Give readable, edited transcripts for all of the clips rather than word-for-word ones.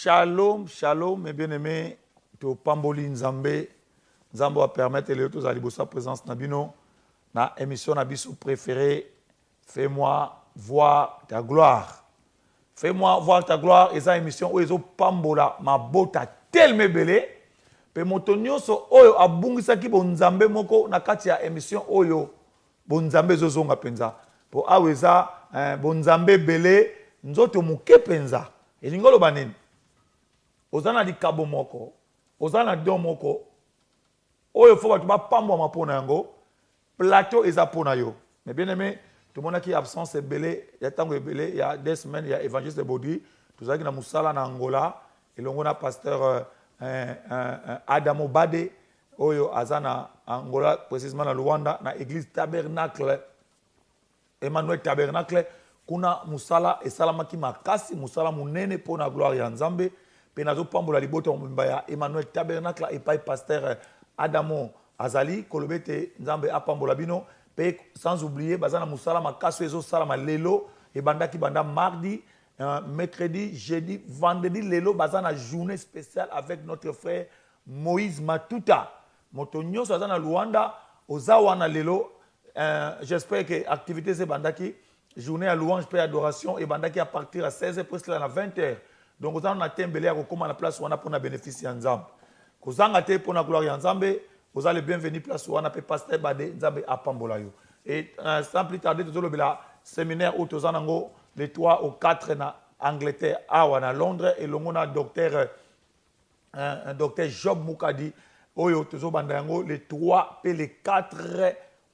Shalom, shalom, mes bien-aimés. To Pamboli Nzambe. Nzambe va permettre les autres à sa présence Nabino. Na émission Nabiso préférée. Fais-moi voir ta gloire. Fais-moi voir ta gloire. Et ça émission où ils ont Pambola ma bota tellement belle. Pe motonyo so oyo abungisa ki bonzambe moko na kati ya émission oyo bonzambe zozonga penza. Po aweza bonzambe bele nzoto muke penza. Elingolo banini. Ozana di kabo moko. Ozana don moko. Oyo fo batu ba pambo mapona yango. Plateau eza pona yo. Mais bien aimé, tout le monde qui est absent c'est belé, il y a tango belé, il y a des semaines il y a évangéliste de Bodi, tout ça qui na musala na Angola, et l'on a pasteur Adamo Bade oyo azana Angola précisément na Luanda na église Tabernacle Emmanuel Tabernacle kuna musala esalamaki makasi musala munene pona gloire ya Nzambe pe nazo pambola libota mbimba ya Emmanuel Tabernacle et pas pasteur Adamo Azali kolobete Nzambe apambola bino pe sans oublier bazana musala makasi ezo salama lelo e bandaki banda mardi mercredi, jeudi, vendredi, lelo, bazana journée spéciale avec notre frère Moïse Matuta. Motonyo Sazana Luanda, Ozawana lelo. J'espère que l'activité c'est bandaki, journée à louange, paix, adoration, et bandaki à partir à 16h, presque à 20h. Donc, on a tembélé à comment la place où on a pour bénéficier ensemble. Quand on a été pour la gloire ensemble, vous allez bienvenue place où on a pu passer Bade Nzambe à Pambolayo. Et sans plus tarder, tout le séminaire où on a les 3 ou 4 en Angleterre, à Londres, et l'on a docteur Job Moukadi, les 3 et les 4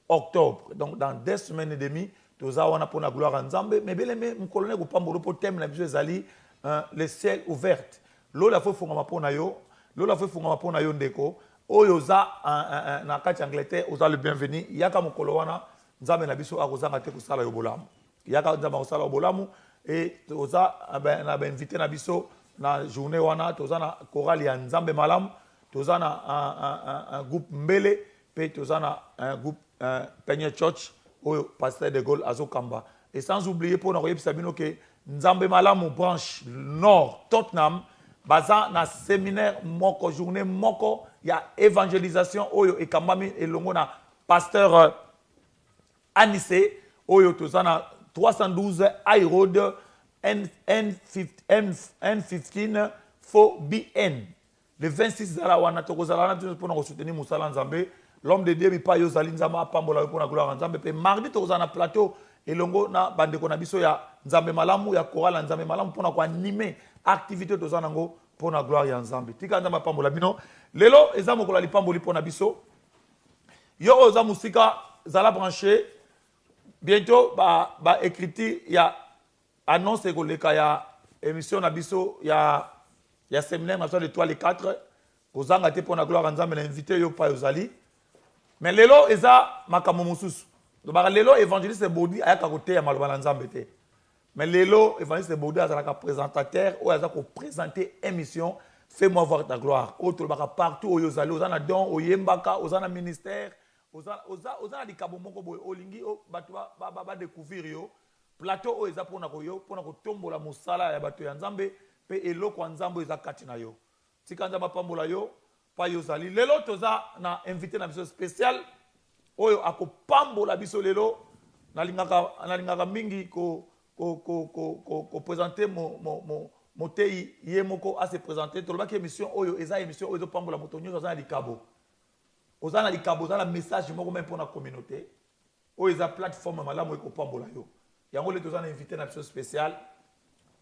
octobre. Donc, dans 2 semaines et demie, nous avons pour la gloire en Zambé. Mais bien, mon colonel, vous parlez pour thème, le ciel ouvert. L'eau la faut faire pour nayo, l'eau la faut faire pour nayo ndeko. Oyoza en Angleterre, vous allez le bienvenue. Yaka mon colonel, Nzambe na biso akozanga te kusala yo bolamu. Yaka Nzambe akozala yo bolamu. Et toza na invité na biso na journée wana toza na chorale ya Nzambe malam, toza na un groupe Mbele, puis toza na un groupe Peña Church au pasteur de Gaulle Azokamba. Et sans oublier pour nous sabino que Nzambe malam branche nord Tottenham baza na séminaire moko journée moko ya évangélisation oyo et kambami et longo na pasteur Anissé oyo toza na 312 High Road N15 for BN. Le 26 zala wana tokozala na pour nous soutenir Moussala Nzambe. L'homme de Dieu bipa yo zali Nzamba pambola pour na gloire Nzambe pe mardi tokozala na plateau elongo na bandeko na biso ya Nzambe malamu ya chorale Nzambe malamu pour na ko animer activité tozana ngo pour na gloire ya Nzambe. Tika Nzamba pambola bino. Lelo ezamo kola lipamboli pour na biso. Yo oza musika zala branché. Bientôt, écrit, il y a annonce que ya émission nabiso, il y a séminaire national de 3 les 4. Aux angate pour la gloire ensemble, invité yo pa yozali. Mais lelo eza makamo mususu. Donc lelo évangéliste Bodi ayaka côté ya malobala nzambe te. Mais lelo évangéliste Bodi azalaka présentateur ou azaka présenter émission Fais-moi voir ta gloire. Autre baka partout où yozali, ozana don, oyembaka, ozana ministère. Oza di kabo moko boy olingi o batu ba découvrir yo plateau o eza pona ko yo pona ko tombola musala ya batu ya Nzambe pe eloko Nzambe eza kati na yo tika Nzambe pambola yo pa yo zali lelo toza na invité na biso spécial oyo akopambola biso lelo nalingaka mingi ko présenter mo tei ye moko a se présenter to lobaki émission oyo eza émission oyo pambola motonyo toza na di kabo. Vous avez un message pour la communauté. Vous avez une plateforme qui est pambola yo. Il y a un invité une spéciale.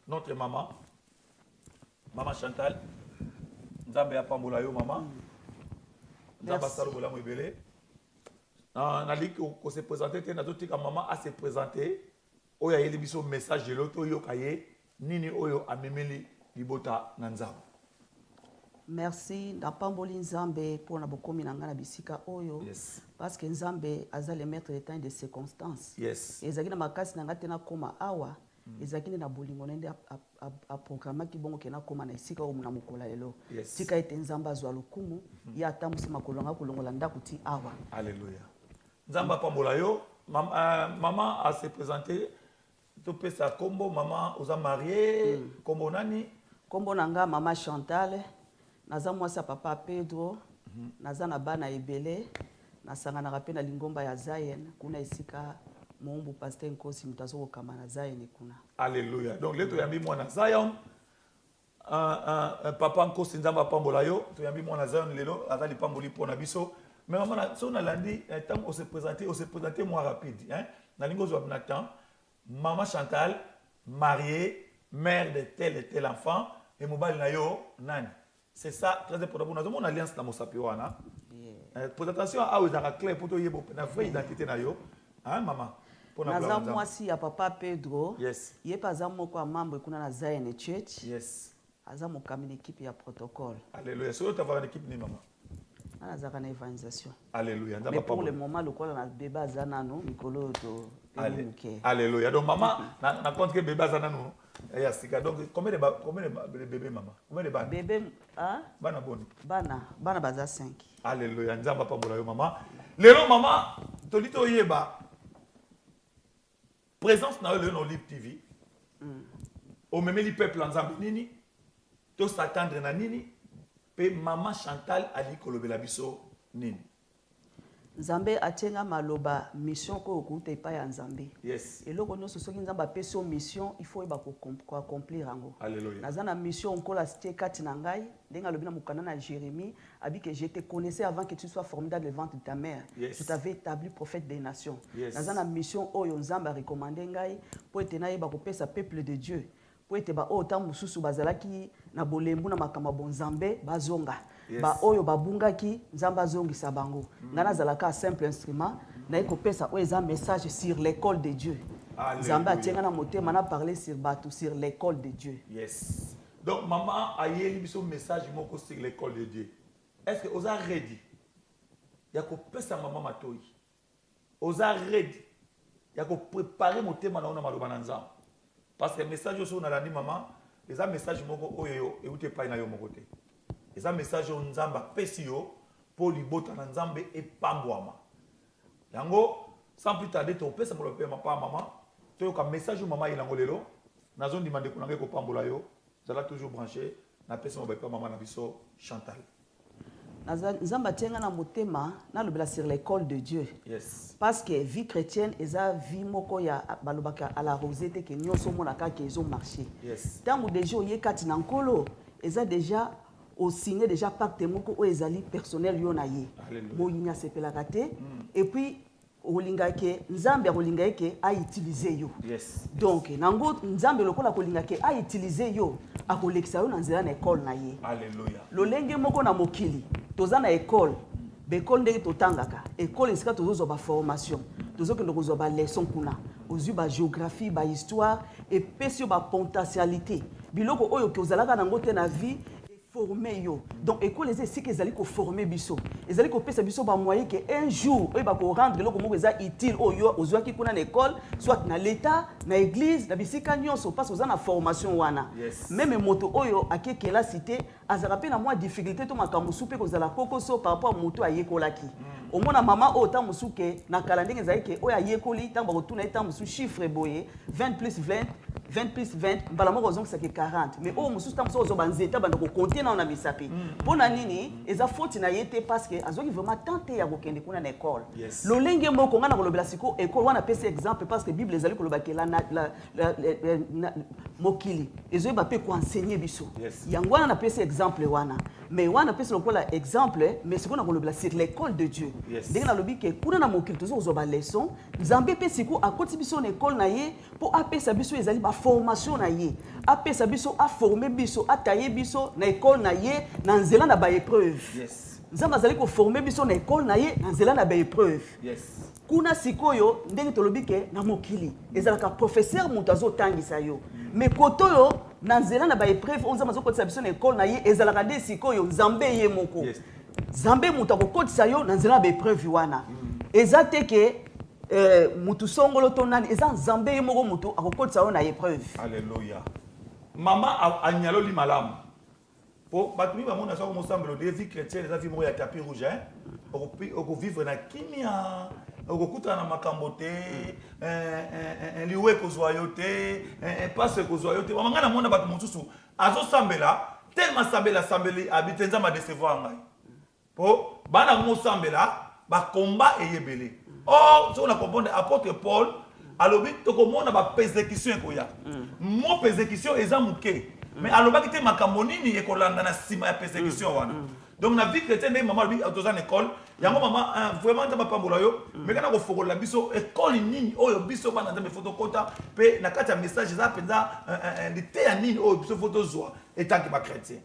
Notre maman. Maman Chantal. Nzambe ya pambola yo maman. Nzambe salo bola mo ebele. Na li ko se présenter te na to tika maman a se présenter. Oya yeli biso message de l'auto yo kaye nini oyo amemeli libota na Nzambe. Merci d'apamboli Nzambe pour na bokomi na ngana bisika oyo parce que Nzambe aza le maître des temps et des circonstances. Yes. Ezaki na makasi na ngate na koma awa ezaki na bolingo nende a programme ki bongo kena koma na isika o na mokola lelo. Tika ete Nzambe azwa lokumu ya atamusi makolonga kolongola ndakuti awa. Alléluia. Nzambe apambola yo maman a se présenter to pesa kombo maman oza marié kombo nani Kombo nanga Mama Chantal, naza mwasi papa Pedro, naza na bana ebele, nasanga na rape na lingomba ya Zion, kuna isika Moumbu pasteur Nkosi mutazo kokama na Zion kuna. Alléluia. Donc leto yambi mwana Zion, papa Nkosi nzamba pambola yo, to yambi mwana Zion lelo azali pamboli pona biso. Mais maman, si on a lundi, on s'est présenté moins rapide. Hein? Dans Nathan, Maman Chantal, mariée, mère de tel et tel enfant, et Mobile Nayo, Nani. C'est ça, très important. Nous avons une alliance dans Mosapiwana. Pour attention à eux, dans la clé, pour que la vraie identité Nayo. Hein, maman? Naza mwasi ya papa Pedro. Yes. Yé pas amour quoi membre kuna na Zion Church. Yes. Aza mo kamine équipe ya protocole. Alléluia. So tu as une équipe ni maman. Ana évangelisation. Alléluia. Mais pour le moment, le col a bébé Zanano, Nicolo to. Alléluia. Donc maman, na compte que bébé Zanano. Donc combien de bébés maman? Combien de bana? Bébé hein? Bana boni. Bana baza 5. Alléluia. Nzamba pa bola yo maman. Lelo maman, tolito yeba. Présence na le no Live TV. Au même li peuple nzambe nini? To s'attendre na nini? Pe Maman Chantal ali kolobela biso nini? Nzambe atenga maloba mission ko okuta pa ya Nzambe. Yes. Et loko nyonso soki Nzambe apeso mission, il faut ba ko accomplir yango. Alléluia. Nazana mission nkola stie kati na ngai, ndenga lobi na mukana na Jérémie, abi que je te connaissais avant que tu sois formé dans le ventre de ta mère. Yes. Je t'avais établi prophète des nations. Yes. Nazana mission oyo Nzambe a recommandé ngai pour être na yeba ko pesa peuple de Dieu. Pour être ba o tam mususu bazalaki na bolembu na makama bonzambe bazonga. Ba oyo babungaki nzamba zongisa bango ngana zalaka simple instrument na ekopesa o eza message sur l'école de Dieu. Nzamba tienga na motema na parler sur batou sur l'école de Dieu. Yes. Donc maman a yeli biso message moko sur l'école de Dieu. Est-ce que oza ready? Ya ko pesa maman matoi. Oza ready? Ya ko préparer motema na ona maloba na nzamba. Parce que message oso na landi maman, eza message moko oyo e ute pa na yo moko te. Et un message au Nzamba pesio pour libota na Nzambe et pambouama. Yango sans plus tarder to pesa mo le père papa maman to yo ka message maman ilango lelo na zone demande ko nangé ko pambola yo zala toujours branché na pesa mo papa maman na biso Chantal. Nzamba tienga na motema na lobela sur l'école de Dieu. Yes. Parce que vie chrétienne eza vie moko ya balobaka à la rosette que nyonso mona ka ke zo marché. Yes. Tango déjà oyé kati na nkolo eza déjà au signé déjà pacte moko o ezali personnel yo na ye. Moyinya sepelaka te et puis olingake nzambe olingake a utiliser yo. Yes. Donc nango nzambe lokola kolingake a utiliser yo akolekisa yo na nzela na école na ye. Alléluia. Lolenge moko na mokili toza na école bekole ndenge totangaka école esika tozo ba formation tozo kende kozo ba leçon kuna ozu ba géographie ba histoire et pesio ba potentialité biloko oyo ke ozalaka nango te na vie former yo. Donc école les ici que ezali ko former biso ezali ko pesa biso ba moyen que un jour oyo ba ko rendre loko moko eza utile oyo ozwaki kuna na école soit na l'état na église na bisika nyonso parce que oza na formation wana. Yes. Même moto oyo akekela cité azala pe na moi difficulté to makambo supe ko zala kokoso par rapport moto ayekolaki. Au moins na maman o ta musuke na kalandenge ezali ke oyo ayekoli tamba ko tuna eta musu chiffre boye 20 plus 20 20 plus 20 mbala moko zongo ça que 40 mais o musu ta musu ozo banzeta banda ko compter na misapi pona nini eza faute na yete parce que azoki vraiment tenter ya kokende kuna na école. Yes. Lolenge moko ngana ko lobela siko école wana pese exemple parce que bible ezali ko lobaki la mokili ezo ba pe ko enseigner biso. Yes. Yango wana na pese exemple wana mais wana pese lokola exemple mais siko na ko lobela sur l'école de Dieu. Yes. Ndenge na lobi ke kuna na mokili tozo zo ba leçon nzambe pe siko akoti biso na école na ye pour apesa biso ezali ba formation na ye apesa biso a former biso a tailler biso na école na ye na nzela na ba épreuve. Yes. Nzambe azali ko former biso na école na ye na nzela na ba épreuve. Yes. Kuna sikoyo ndenge tolobi ke na mokili ezalaka professeur moto azotangisa yo mais koto yo na nzela na ba épreuve on nzambe azokotisa biso na école na ye ezalaka nde sikoyo nzambe ye moko. Yes. Nzambe moto akokotisa yo na nzela na ba épreuve wana eza te ke mutu songolo to nani eza nzambe ye moko moto akokotisa yo na épreuve. Alléluia. Maman a nyalo li malamu. Pour batumi ba mona so mo semble de vie chrétienne les vie ya tapis rouge hein. Oko vivre na kimia, oko kuta na makambo te, liwe ko zoyote, passe ko zoyote. Mama ngana mona batu mususu azo sambela tellement sambeli habite nzamba décevoir ngai. Po bana mo sambela ba combat eyebele. Oh, so on a compris apôtre Paul alobi tokomona ba persécution ekoya. Mo persécution eza muke. Mais alobaki te makambo nini ekolanda na sima ya persécution wana. Donc na vie chrétienne maman lui autoza école, yango maman vraiment ta pambola yo, mais kana ko fokola biso école nini oyo biso bana nzambe photokota pe na kati ya message za penza de te ya nini oyo biso photo zwa etanki ba chrétien.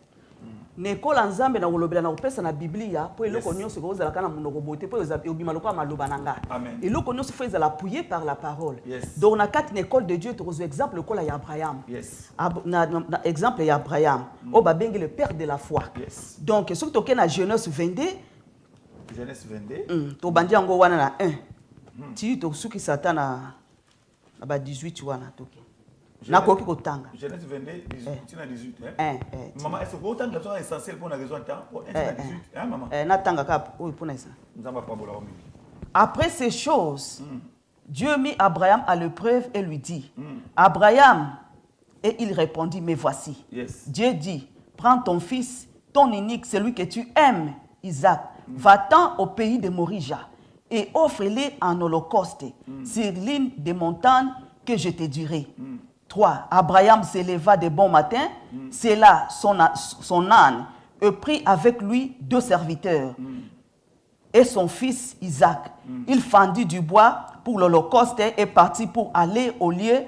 Nekola nzambe na kolobela na kopesa na Biblia po eloko nyonso ko ozala kana munoko bote po obima lokwa maloba nanga. Eloko nyonso faut ezala appuyé par la parole. Donc na kati l'école de Dieu to ko exemple kola ya Abraham. Na exemple ya Abraham o ba bengi le père de la foi. Donc ce que na Genèse 22 to bandi yango wana na 1. Ti to suki satana na ba 18 wana toke. Na koki kotanga. Genèse 22 18 na 18 hein. Maman est-ce que autant que ça essentiel pour la raison temps pour 1 à 18 hein maman. Na tanga kap o pour ça. Nzamba pa bola omi. Après ces choses, Dieu mit Abraham à l'épreuve et lui dit Abraham, et il répondit mais voici. Dieu dit prends ton fils, ton unique, celui que tu aimes, Isaac, va-t'en au pays de Morija et offre-le en holocauste sur l'une des montagnes que je te dirai. 3. Abraham s'éleva de bon matin, c'est là son âne, et prit avec lui 2 serviteurs et son fils Isaac. Il fendit du bois pour l'holocauste et partit pour aller au lieu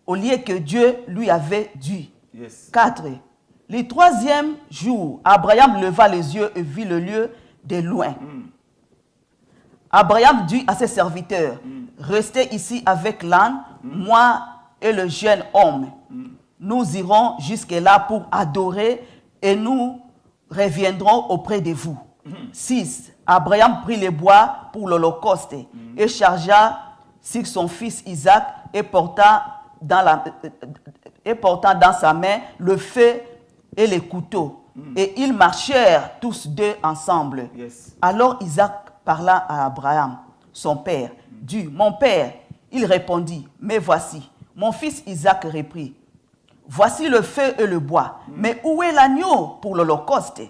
que Dieu lui avait dit. 4. Le 3e jour, Abraham leva les yeux et vit le lieu de loin. Abraham dit à ses serviteurs, restez ici avec l'âne, moi et le jeune homme. Nous irons jusque-là pour adorer et nous reviendrons auprès de vous. 6. Abraham prit les bois pour l'holocauste et chargea sur son fils Isaac et portant dans sa main le feu et les couteaux. Et ils marchèrent tous deux ensemble. Alors Isaac parla à Abraham, son père, dit, mon père. Il répondit, mais voici. Mon fils Isaac reprit, voici le feu et le bois, mais où est l'agneau pour l'holocauste?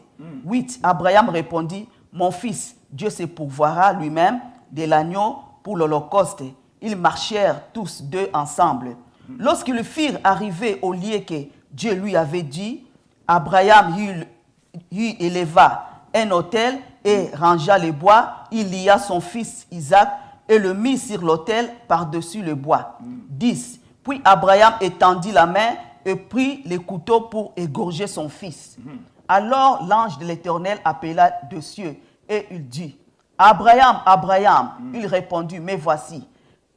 8. Abraham répondit, mon fils, Dieu se pourvoira lui-même de l'agneau pour l'holocauste. Ils marchèrent tous deux ensemble. Lorsqu'ils furent arrivés au lieu que Dieu lui avait dit, Abraham y éleva un autel et rangea les bois. Il lia son fils Isaac et le mit sur l'autel par-dessus le bois. 10. Puis Abraham étendit la main et prit les couteaux pour égorger son fils. Alors l'ange de l'Éternel appela de cieux et il dit, Abraham, Abraham. Il répondit, mais voici.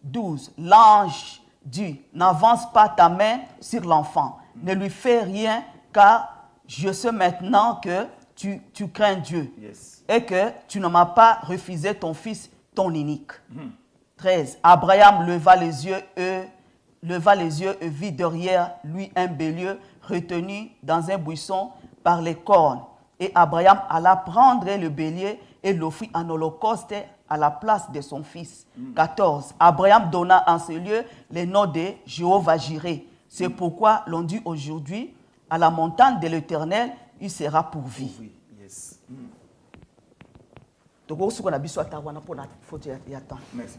12. L'ange dit, n'avance pas ta main sur l'enfant, ne lui fais rien, car je sais maintenant que tu crains Dieu et que tu ne m'as pas refusé ton fils, ton unique. 13. Abraham leva les yeux et vit derrière lui un bélier retenu dans un buisson par les cornes. Et Abraham alla prendre le bélier et l'offrit en holocauste à la place de son fils. 14. Abraham donna en ce lieu le nom de Jéhovah-Jireh. C'est pourquoi l'on dit aujourd'hui, à la montagne de l'Éternel, il sera pourvu. Merci,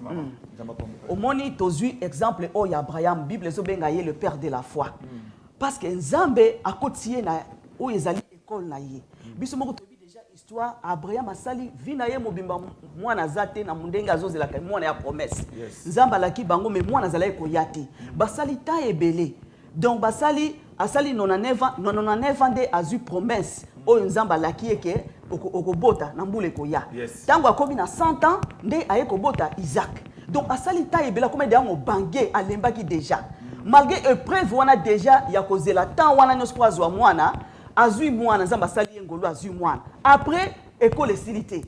maman. Au moni tozu exemple o ya Abraham Bible zo benga ye le père de la foi. Parce que Nzambe akotiye na o ezali école na ye. Biso moko tobi déjà histoire Abraham asali vina ye mobimba mwana zate na mundenga azozela ka mwana ya promesse. Nzamba laki bango me mwana zala ko yate. Basali ta ebele. Donc basali asali 99 ans de azu promesse o Nzamba laki eke okobota na mbule ko ya. Tango akomi na 100 ans nde aye kobota Isaac. Donc asali ta ebela comme de ngo bangé alembaki déjà. Malgré épreuve wana déjà ya kozela temps wana nyospo azwa mwana azui mwana Nzamba sali ngolo azui mwana. Après école silité